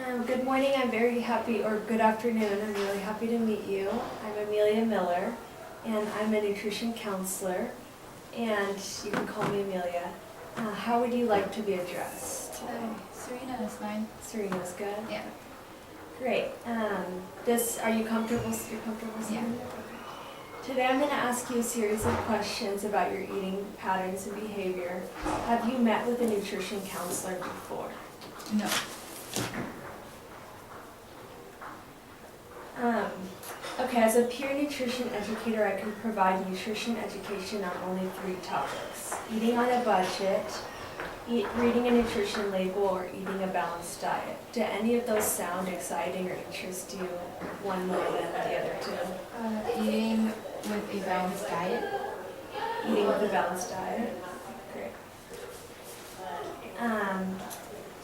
Good morning, I'm very happy, or good afternoon, I'm really happy to meet you. I'm Emilia Miller, and I'm a nutrition counselor, and you can call me Emilia. How would you like to be addressed today? Serena is fine. Serena's good? Yeah. Great. Are you comfortable? You're comfortable sitting there? Okay. Today I'm going to ask you a series of questions about your eating patterns and behavior. Have you met with a nutrition counselor before? No. Okay, as a peer nutrition educator, I can provide nutrition education on only 3 topics: eating on a budget, reading a nutrition label, or eating a balanced diet. Do any of those sound exciting or interest you one more than the other 2? Eating with a balanced diet. Eating with a balanced diet? Great.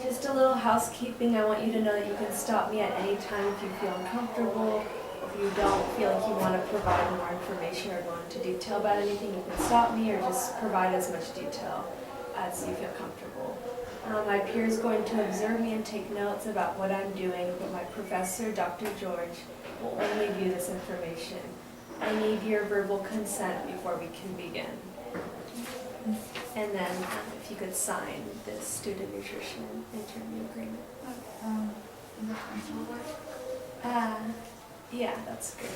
Just a little housekeeping. I want you to know that you can stop me at any time if you feel uncomfortable. If you don't feel like you want to provide more information or go into detail about anything, you can stop me or just provide as much detail as you feel comfortable. My peer is going to observe me and take notes about what I'm doing, but my professor, Dr. George, will only view this information. I need your verbal consent before we can begin. And then if you could sign this student nutrition interview agreement. In the console work? Yeah, that's good.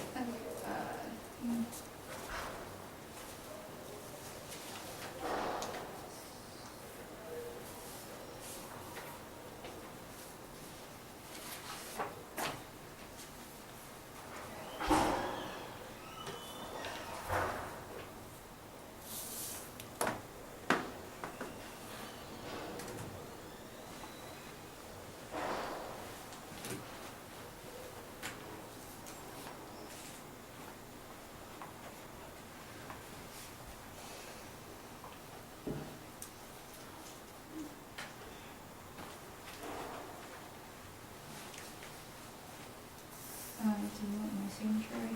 Do you want my signature right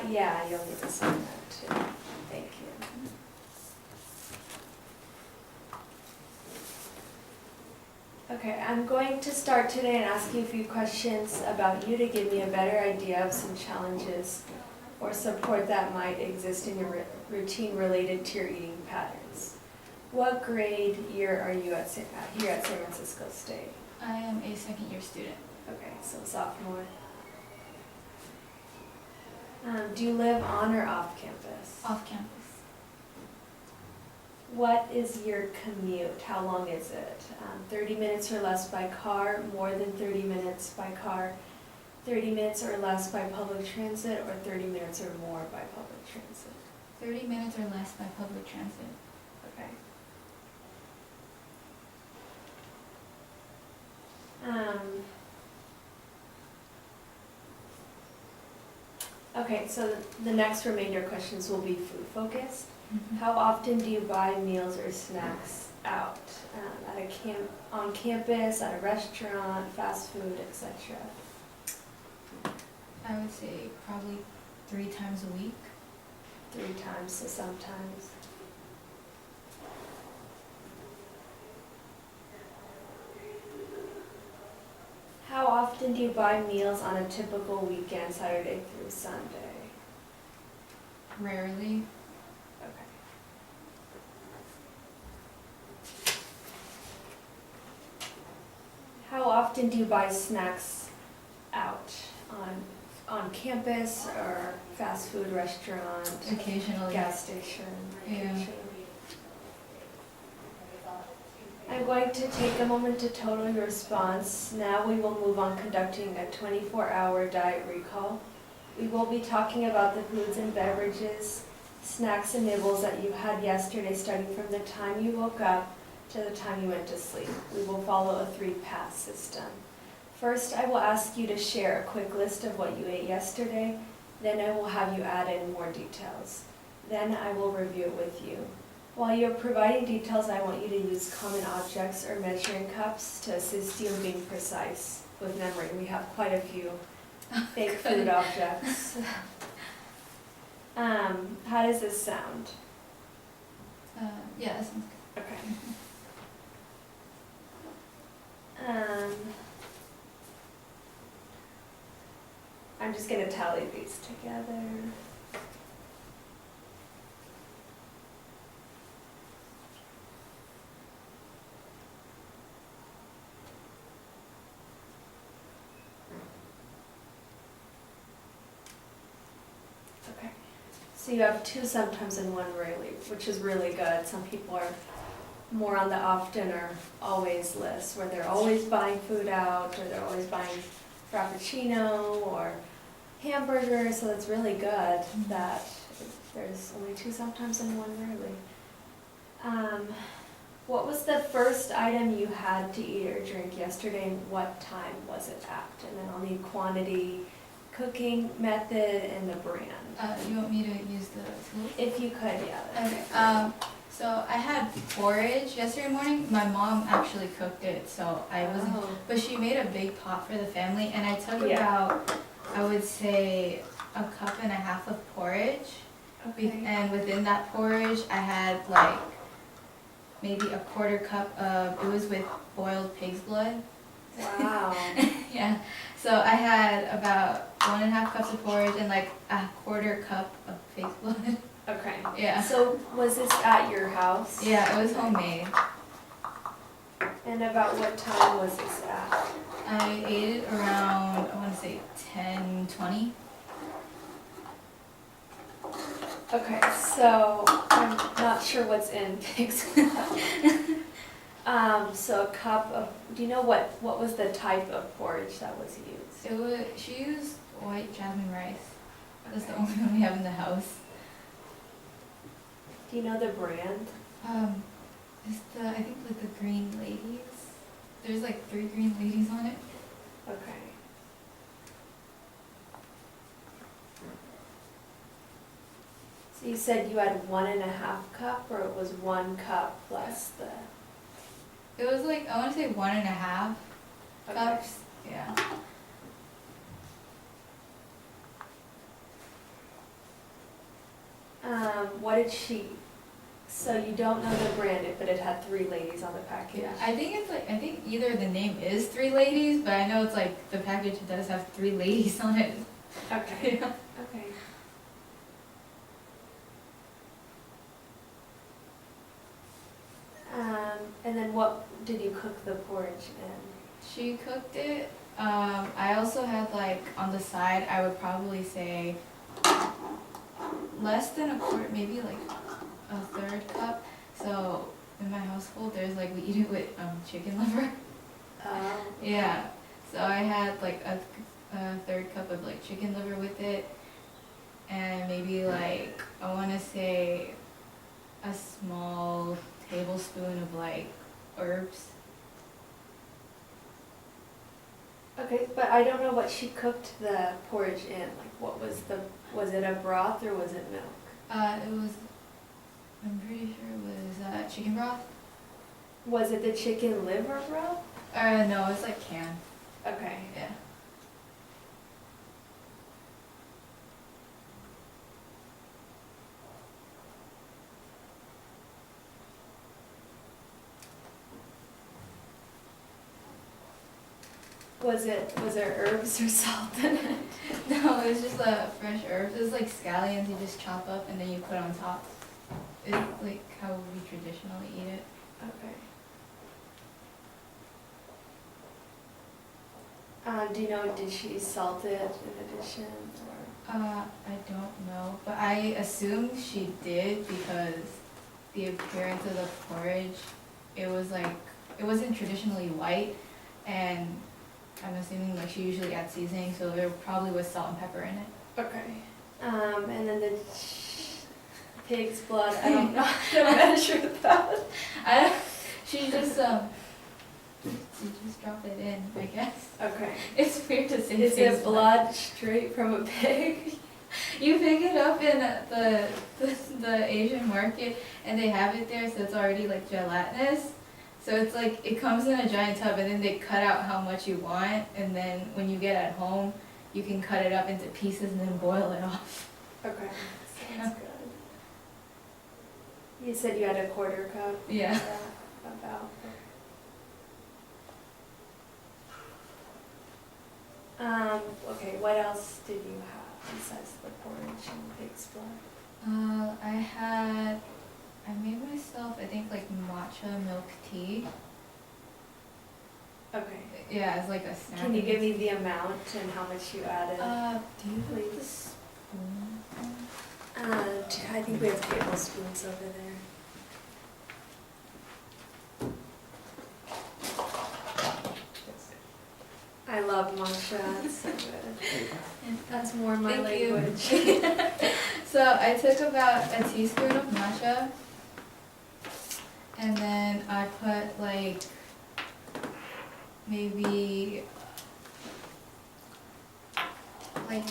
here? Yeah, you'll need to sign that too. Thank you. Okay, I'm going to start today and ask you a few questions about you to give me a better idea of some challenges or support that might exist in your routine related to your eating patterns. What grade year are you here at San Francisco State? I am a second-year student. Okay, so sophomore. Do you live on or off campus? Off campus. What is your commute? How long is it? 30 minutes or less by car, more than 30 minutes by car, 30 minutes or less by public transit, or 30 minutes or more by public transit? 30 minutes or less by public transit. Okay. Okay, so the next remainder questions will be food focused. How often do you buy meals or snacks out? On campus, at a restaurant, fast food, etc.? I would say probably 3 times a week. 3 times, so sometimes. How often do you buy meals on a typical weekend, Saturday through Sunday? Rarely. Okay. How often do you buy snacks out on campus or fast food restaurant? Occasionally. Gas station? Yeah. Occasionally. I'm going to take a moment to total your response. Now we will move on conducting a 24-hour diet recall. We will be talking about the foods and beverages, snacks and nibbles that you had yesterday, starting from the time you woke up to the time you went to sleep. We will follow a 3-path system. First, I will ask you to share a quick list of what you ate yesterday. Then I will have you add in more details. Then I will review it with you. While you're providing details, I want you to use common objects or measuring cups to assist you in being precise with memory. We have quite a few fake food objects. How does this sound? Yeah, that sounds good. Okay. just gonna tally these together. Okay, so you have 2 sometimes and 1 rarely, which is really good. Some people are more on the often or always list, where they're always buying food out, or they're always buying frappuccino or hamburgers, so it's really good that there's only 2 sometimes and 1 rarely. What was the first item you had to eat or drink yesterday, and what time was it at? And then I'll need quantity, cooking method, and the brand. You want me to use the tools? If you could, yeah. Okay, so I had porridge yesterday morning. My mom actually cooked it, so I wasn't, Oh. but she made a big pot for the family, and I took Yeah. about, I would say, 1.5 cups of porridge. Okay. And within that porridge, I had like maybe 1/4 cup of, it was with boiled pig's blood. Wow. Yeah, so I had about 1.5 cups of porridge and like 1/4 cup of pig's blood. Okay. Yeah. So was this at your house? Yeah, it was homemade. And about what time was this at? I ate it around, I want to say 10:20. Okay, so I'm not sure what's in pig's blood. So a cup of, do you know what was the type of porridge that was used? It was, she used white jasmine rice. That's the only one we have in the house. Do you know the brand? It's the, I think like the green ladies. There's like 3 green ladies on it. Okay. So you said you had 1.5 cup, or it was 1 cup plus the? It was like, I want to say 1.5 Okay. cups. Yeah. What did she, so you don't know the brand, but it had 3 ladies on the package? Yeah, I think it's like, I think either the name is 3 ladies, but I know it's like the package does have 3 ladies on it. Okay, Yeah. okay. And then what did you cook the porridge in? She cooked it. I also had like on the side, I would probably say less than 1/4, maybe like 1/3 cup. So in my household, there's like, we eat it with chicken liver. Yeah. So I had like a 1/3 cup of like chicken liver with it, and maybe like, I want to say a small tablespoon of like herbs. Okay, but I don't know what she cooked the porridge in. Like, what was it a broth or was it milk? It was, I'm pretty sure it was chicken broth. Was it the chicken liver broth? No, it's like canned. Okay. Yeah. Was there herbs or salt in it? No, it was just fresh herbs. It was like scallions you just chop up and then you put on top. It's like how we traditionally eat it. Okay. Do you know, did she salt it in addition, or? I don't know, but I assume she did because the appearance of the porridge, it was like, it wasn't traditionally white, and I'm assuming like she usually adds seasoning, so there probably was salt and pepper in it. Okay. And then the pig's blood, I don't know how to measure that. She just drop it in, I guess. Okay. It's weird to say. Is pig's it blood straight from a pig? You pick it up in the Asian market, and they have it there, so it's already like gelatinous. So it's like, it comes in a giant tub, and then they cut out how much you want, and then when you get at home, you can cut it up into pieces and then boil it off. Okay, sounds good. You said you had 1/4 cup? Yeah. About. Okay, what else did you have besides the porridge and pig's blood? I made myself, I think, like matcha milk tea. Okay. Yeah, it's like a snack. Can you give me the amount and how much you added? Do you have the spoon? I think we have tablespoons over there. I love matcha, it's so good. That's more my Thank you. language. So I took about a teaspoon of matcha, and then I put like maybe like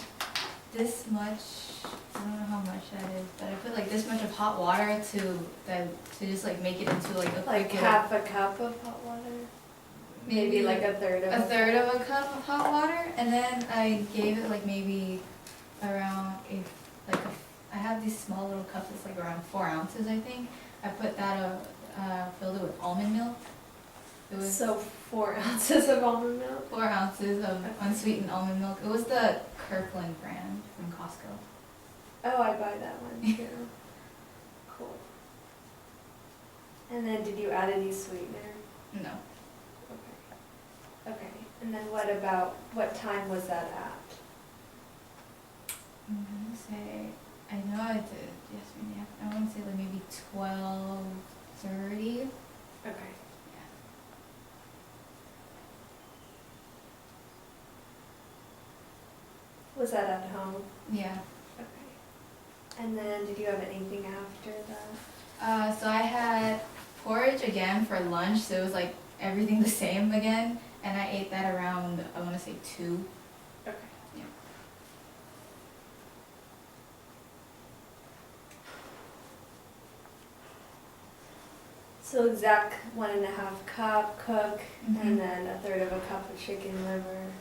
this much. I don't know how much that is, but I put like this much of hot water to just like make it into like a Like quick half a cup of hot water? Maybe like a third of a third of a cup of hot water, and then I gave it like maybe around I have these small little cups. It's like around 4 ounces, I think. I put that filled it with almond milk. It was So 4 ounces of almond milk? 4 ounces of unsweetened almond milk. It was the Kirkland brand from Costco. Oh, I buy that one too. Cool. And then did you add any sweetener? No. Okay. Okay. And then what time was that at? I'm gonna say, I know I did yesterday. I want to say like maybe 12:30. Okay. Yeah. Was that at home? Yeah. Okay. And then did you have anything after that? So I had porridge again for lunch, so it was like everything the same again, and I ate that around, I want to say 2. Okay. Yeah. So exact 1.5 cup cook, Mhm. and then a third of a cup of chicken liver.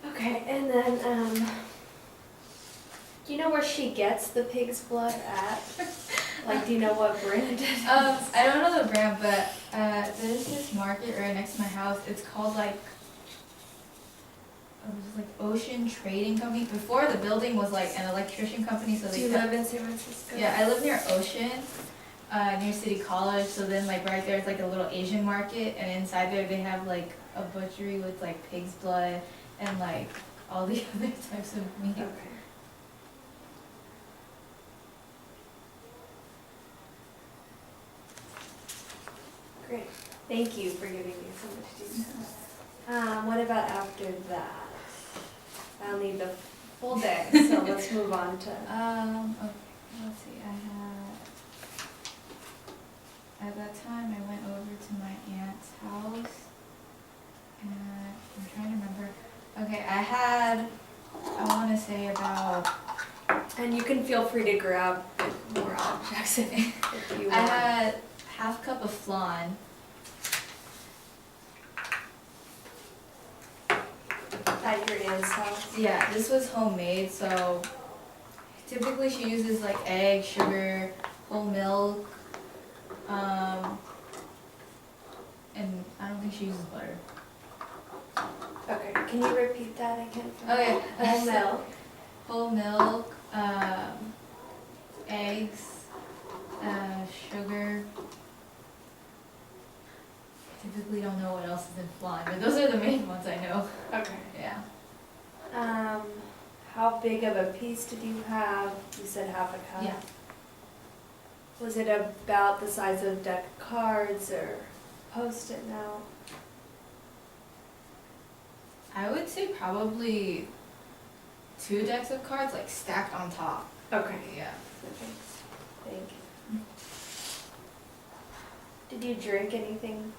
Okay, and then, do you know where she gets the pig's blood at? Like, do you know what brand it is? I don't know the brand, but there's this market right next to my house. It's called like, it was like Ocean Trading Company. Before the building was like an electrician company, so Do they you kept- live in San Francisco? Yeah, I live near Ocean, near City College. So then like right there's like a little Asian market, and inside there they have like a butchery with like pig's blood and like all the other types of meat. Okay. Great. Thank you for giving me so much detail. What about after that? I'll need the full day, so let's move on to. Okay, let's see, at that time I went over to my aunt's house, and I'm trying to remember, okay, I want to say about, And you can feel free to grab more objects if you I want. had half cup of flan, At your aunt's house? yeah, this was homemade, so typically she uses like egg, sugar, whole milk, and I don't think she uses butter. Okay, can you repeat that again? for me? Okay. Whole milk. Whole milk, eggs, sugar. Typically don't know what else is in flan, but those are the main ones I know. Okay. Yeah. How big of a piece did you have? You said half a cup? Yeah. Was it about the size of a deck of cards or Post-it note? I would say probably 2 decks of cards, like stacked on top. Okay. Yeah. Okay. Thank you. Did you drink anything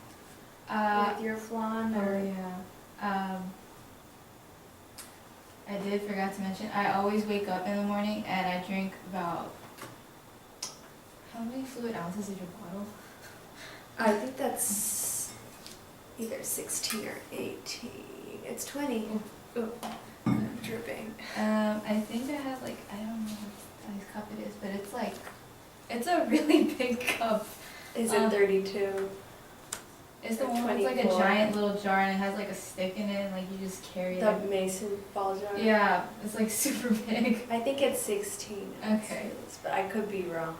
with your flan Oh or? yeah. I did forgot to mention, I always wake up in the morning and I drink about How many fluid ounces is your bottle? I think that's either 16 or 18. It's 20. Oh, I'm dripping. I think I have like, I don't know what size cup it is, but it's like, it's a really big cup. Is it 32? It's the or one with like a 24? giant little jar and it has like a stick in it and like you just carry The it. mason ball jar? Yeah, it's like super big. I think it's 16 ounces, Okay. but I could be wrong.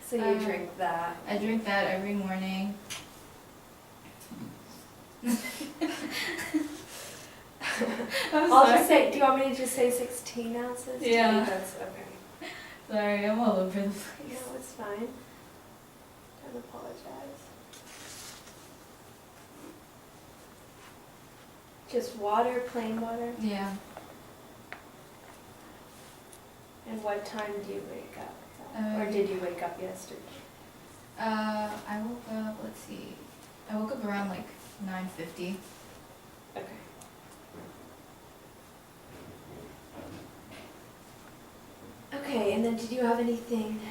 So you drink that. I drink that every morning. I'll just say, do you want me to just say 16 ounces? Do you Yeah. think that's okay? Sorry, I'm all over the No, place. it's fine. Don't apologize. Just water, plain water? Yeah. And what time do you wake up? Or did you wake up yesterday? I woke up, let's see, I woke up around like 9:50. Okay. Okay, and then did you have anything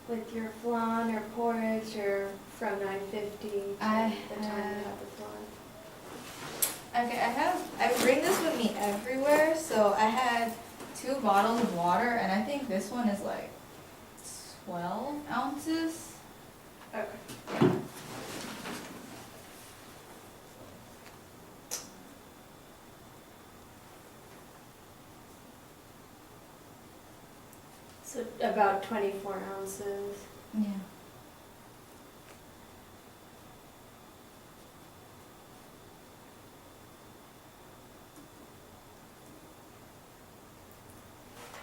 with your flan or porridge or from 9:50 to the time you had the flan? Okay, I bring this with me everywhere, so I had 2 bottles of water, and I think this one is like 12 ounces. Okay. So about 24 ounces. Yeah.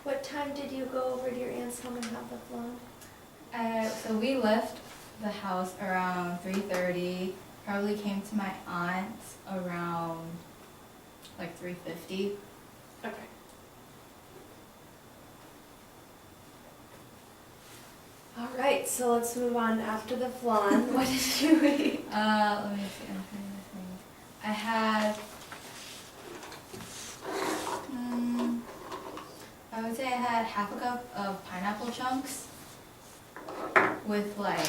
What time did you go over to your aunt's home and have the flan? So we left the house around 3:30. Probably came to my aunt's around like 3:50. Okay. All right, so let's move on after the flan. What did you eat? Let me see. I'm trying to think. I had. I would say I had half a cup of pineapple chunks with like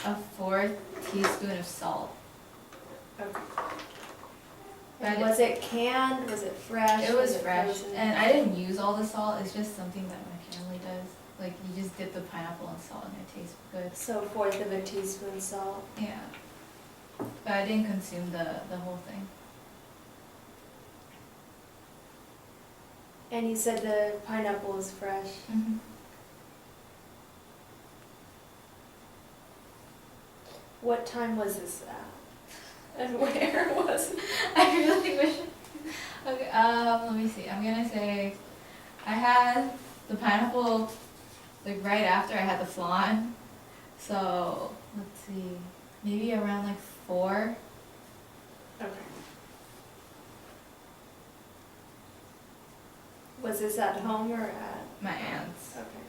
a 4th teaspoon of salt. Okay. But And was it canned? Was it fresh? It was fresh, frozen? and I didn't use all the salt. It's just something that my family does. Like you just dip the pineapple in salt and it tastes good. So 1/4 of a teaspoon salt. Yeah, but I didn't consume the whole thing. And you said the pineapple was fresh. Mm-hmm. What time was this at? And where was it? I really wish. Okay, let me see. I'm gonna say I had the pineapple like right after I had the flan. So let's see, maybe around like 4. Okay. Was this at home or at? My aunt's. Okay.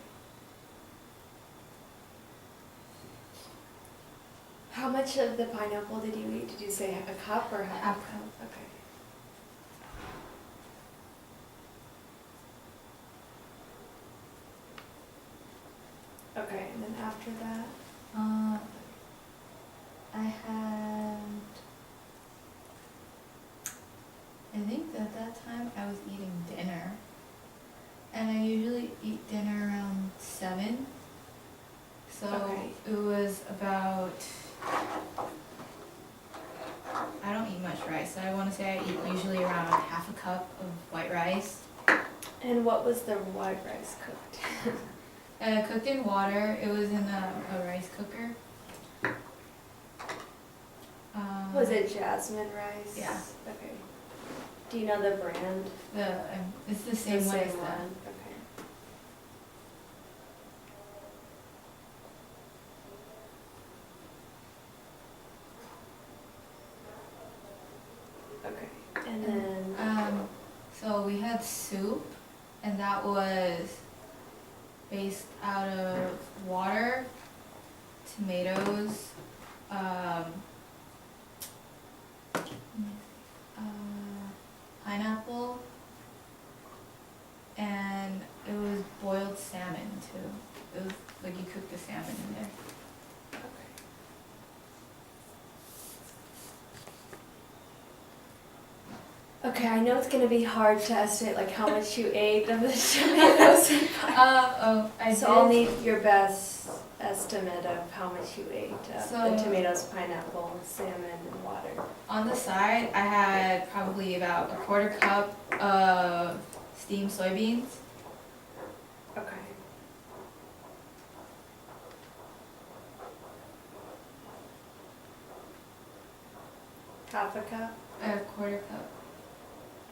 How much of the pineapple did you eat? Did you say a cup or half Half a cup? Okay. Okay, and then after that? I had. I think at that time I was eating dinner, and I usually eat dinner around 7. So Okay. it was about. I don't eat much rice, so I want to say I eat usually around half a cup of white rice. And what was the white rice cooked? Cooked in water. It was in a rice cooker. Was it jasmine rice? Yeah. Okay. Do you know the brand? It's the same one as that. Okay. Okay. And then So we had soup, and that was based out of water, tomatoes, pineapple, and it was boiled salmon too. It was like you cook the salmon in there. Okay, I know it's gonna be hard to estimate like how much you ate of the tomatoes and pineapple. So I'll need your best estimate of how much you ate of the tomatoes, pineapple, salmon, and water. On the side, I had probably about a 1/4 cup of steamed soybeans. Okay. Half a cup? A 1/4 cup.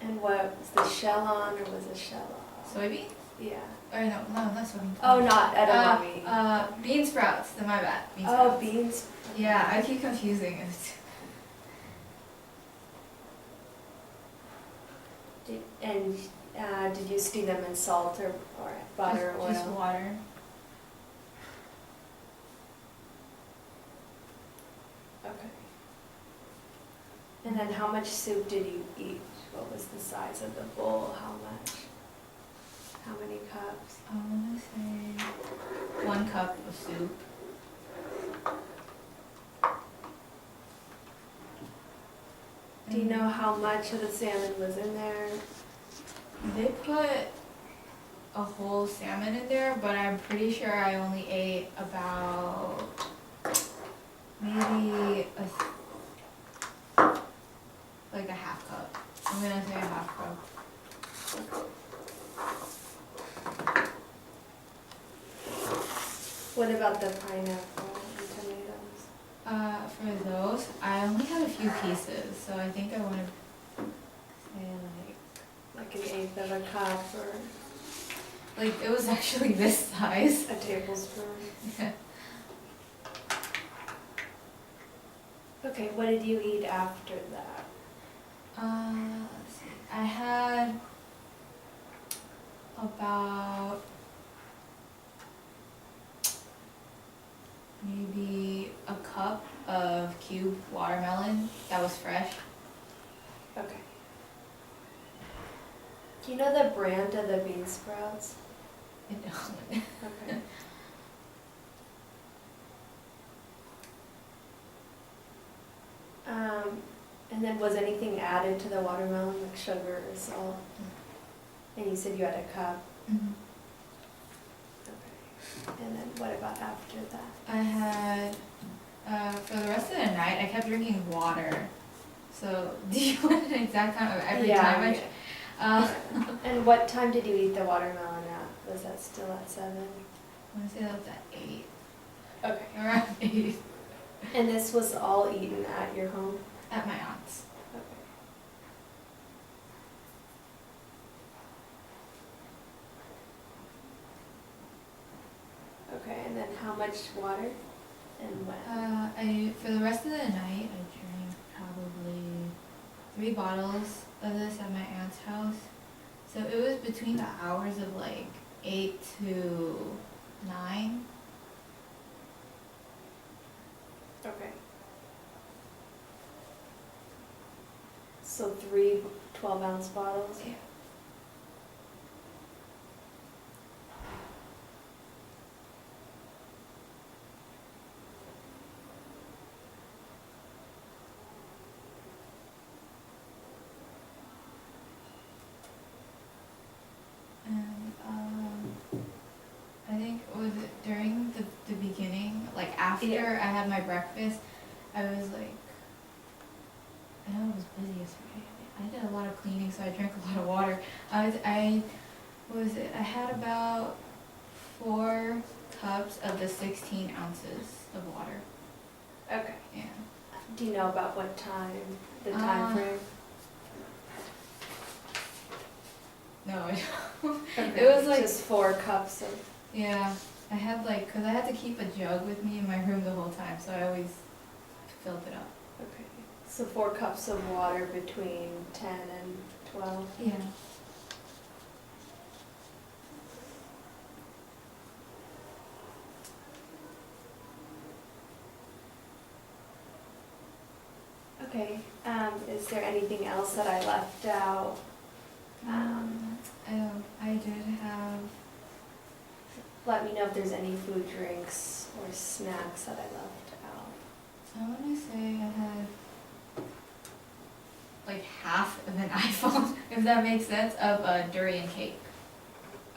And what, was the shell on or was the shell off? Soybeans? Yeah. Or no, not soybeans. Oh, not edamame. Bean sprouts. My bad. Bean Oh, sprouts. beans. Yeah, I keep confusing it. Did you steam them in salt or butter or oil? Just water. Okay. And then how much soup did you eat? What was the size of the bowl? How much? How many cups? I want to say 1 cup of soup. Do you know how much of the salmon was in there? They put a whole salmon in there, but I'm pretty sure I only ate about maybe like a 1/2 cup. I'm gonna say a 1/2 cup. What about the pineapple and tomatoes? For those, I only had a few pieces, so I think I want to say Like an eighth of a cup or like it was actually this size. a tablespoon? Yeah. Okay, what did you eat after that? Let's see. I had about maybe a cup of cubed watermelon that was fresh. Okay. Do you know the brand of the bean sprouts? I don't. Okay. And then was anything added to the watermelon, like sugar or salt? And you said you had a cup? Mm-hmm. Okay. And then what about after that? I had, for the rest of the night, I kept drinking water. So, do you want an exact time of every time? And what time did you eat the watermelon at? Was that still at 7? I want to say that was at 8. Okay. Around 8. And this was all eaten at your home? At my aunt's. Okay, and then how much water and when? For the rest of the night, I drank probably 3 bottles of this at my aunt's house. So it was between the hours of like 8 to 9. Okay. So 3 12-ounce bottles? Yeah. And I think it was during the beginning, like after I had my breakfast, I was like, I know it was busy yesterday. I did a lot of cleaning, so I drank a lot of water. I had about 4 cups of the 16 ounces of water. Okay. Yeah. Do you know about what time, the time frame? No, I don't. Okay. It was like just 4 cups of. Yeah, I had like, cause I had to keep a jug with me in my room the whole time, so I always filled it up. Okay. So 4 cups of water between 10 and 12. Yeah. Okay. Is there anything else that I left out? I did have let me know if there's any food, drinks, or snacks that I left out. I want to say I had like half of an iPhone, if that makes sense, of a durian cake.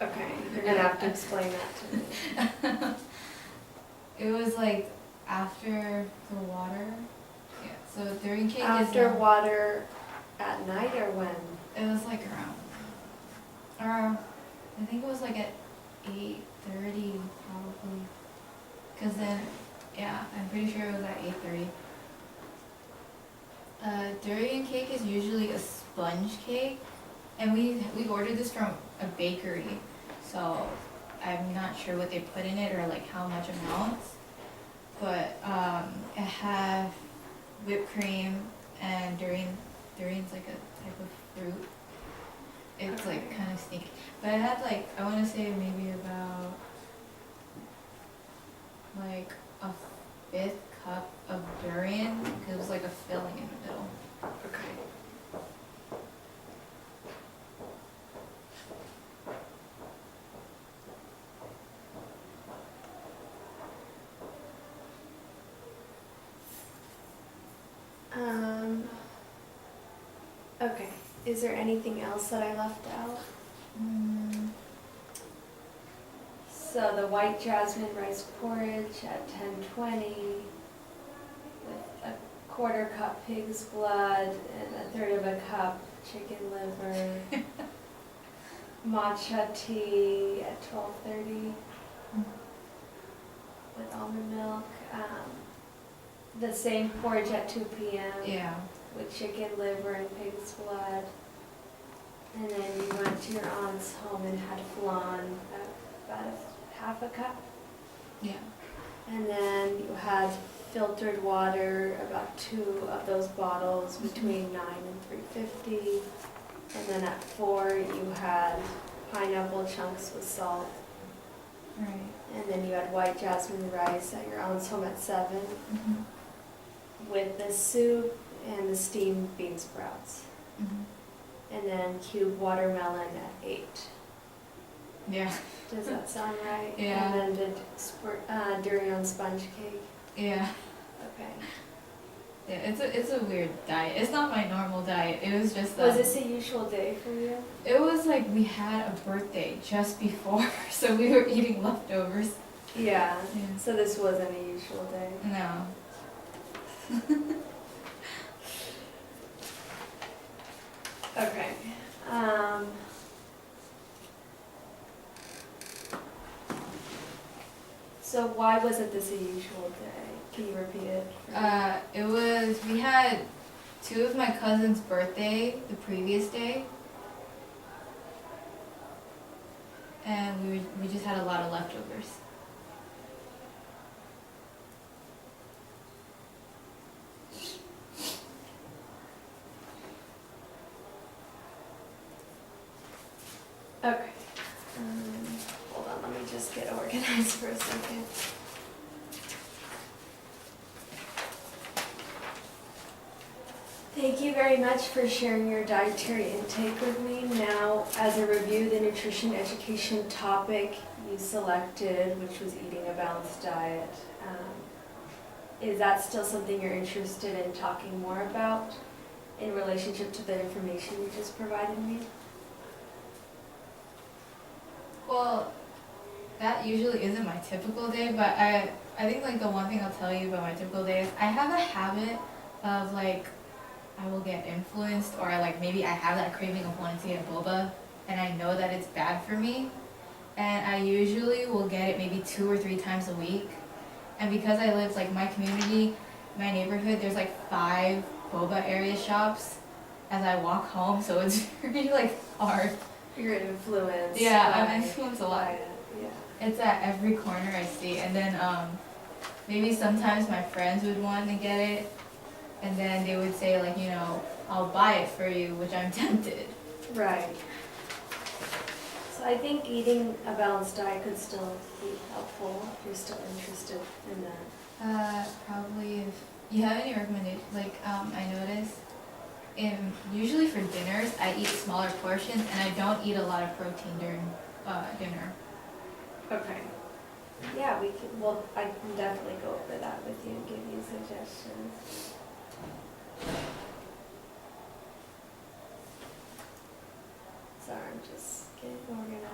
Okay, you're gonna have to explain that to me. It was like after the water. Yeah, so durian cake After is water at night or when? it was like around, I think it was like at 8:30 probably. Cause then, yeah, I'm pretty sure it was at 8:30. Durian cake is usually a sponge cake, and we ordered this from a bakery, so I'm not sure what they put in it or like how much amounts, but it had whipped cream and durian's like a type of fruit. It's like kind of sneaky, but it had like I want to say maybe about like a fifth cup of durian because it was like a filling in the middle. Okay. Okay, is there anything else that I left out? So the white jasmine rice porridge at 10:20 with a quarter cup pig's blood and a third of a cup chicken liver. Matcha tea at 12:30 with almond milk. The same porridge at 2 p.m. Yeah. with chicken liver and pig's blood. And then you went to your aunt's home and had flan, about half a cup. Yeah. And then you had filtered water, about 2 of those bottles between 9 and 350. And then at 4 you had pineapple chunks with salt. Right. And then you had white jasmine rice at your aunt's home at 7 with the soup and the steamed bean sprouts. And then cubed watermelon at 8. Yeah. Does that sound right? Yeah. And then did durian sponge cake. Yeah. Okay. Yeah, it's a weird diet. It's not my normal diet. It was just Was this a usual day for you? It was like we had a birthday just before, so we were eating leftovers. Yeah. Yeah. So this wasn't a usual day. No. Okay. So why wasn't this a usual day? Can you repeat it? It was we had 2 of my cousin's birthday the previous day, and we just had a lot of leftovers. Okay. Hold on, let me just get organized for a second. Thank you very much for sharing your dietary intake with me. Now, as a review, the nutrition education topic you selected, which was eating a balanced diet, is that still something you're interested in talking more about in relationship to the information you just provided me? Well, that usually isn't my typical day, but I think like the one thing I'll tell you about my typical day is I have a habit of like I will get influenced or like maybe I have that craving of wanting to get boba and I know that it's bad for me and I usually will get it maybe 2 or 3 times a week. And because I live like my community, my neighborhood, there's like 5 boba area shops as I walk home, so it's really like hard. You're influenced. Yeah, I'm influenced a lot. Yeah. It's at every corner I see, and then maybe sometimes my friends would want to get it, and then they would say like, you know, I'll buy it for you, which I'm tempted. Right. So I think eating a balanced diet could still be helpful if you're still interested in that. Probably if you have any recommendations, like I noticed usually for dinners I eat smaller portions and I don't eat a lot of protein during dinner. Okay. Yeah, we can, well, I can definitely go over that with you and give you suggestions. Sorry, I'm just getting organized.